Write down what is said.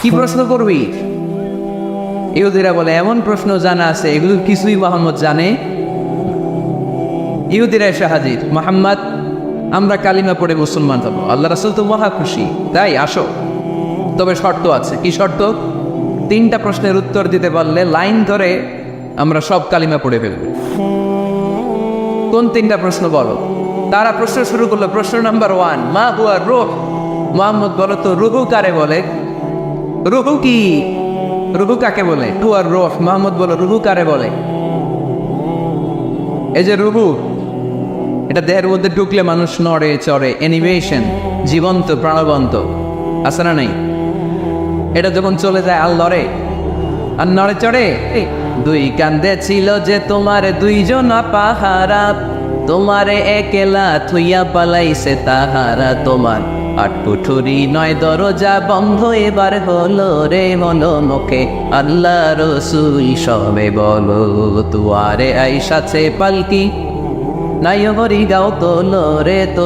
কি প্রশ্ন করবি? ইহুদিরা বলে এমন প্রশ্ন জানা আছে এগুলো কিছুই মোহাম্মদ জানে। ইহুদিরা এসে হাজির, মোহাম্মদ আমরা কালিমা পড়ে মুসলমান হবো, আল্লাহ রাসূল তো মহা খুশি, তাই আসো, তবে শর্ত আছে। কি শর্ত? 3টা প্রশ্নের উত্তর দিতে পারলে লাইন ধরে আমরা সব কালিমা পড়ে ফেলব। কোন 3টা প্রশ্ন বলো? তারা প্রশ্ন শুরু করলো। প্রশ্ন নাম্বার 1, মা হুয়া রূহ। মুহাম্মদ বলো তো রুহু কারে বলে? রুহু কি? রুহু কাকে বলে? হুয়া রূহ। মুহাম্মদ বলো রুহু কারে বলে? এই যে রুহু, এটা দেহের মধ্যে ঢুকলে মানুষ নড়ে চড়ে, অ্যানিমেশন, জীবন্ত প্রাণবন্ত, আছে না নাই? এটা যখন চলে যায় আর লড়ে, আর নড়ে চড়ে। 2 কান্দে ছিল যে তোমার 2জন পাহারা, তোমারে একলা থুইয়া পালাইছে তাহারা। তোমার 8 কুঠুরি 9 দরজা বন্ধ এবার হলো রে মনোমুখে আল্লাহ রসুল সবে বলো তুয়ারে আইসাছে পালকি নাই বরি গাও তোলো রে তোলো।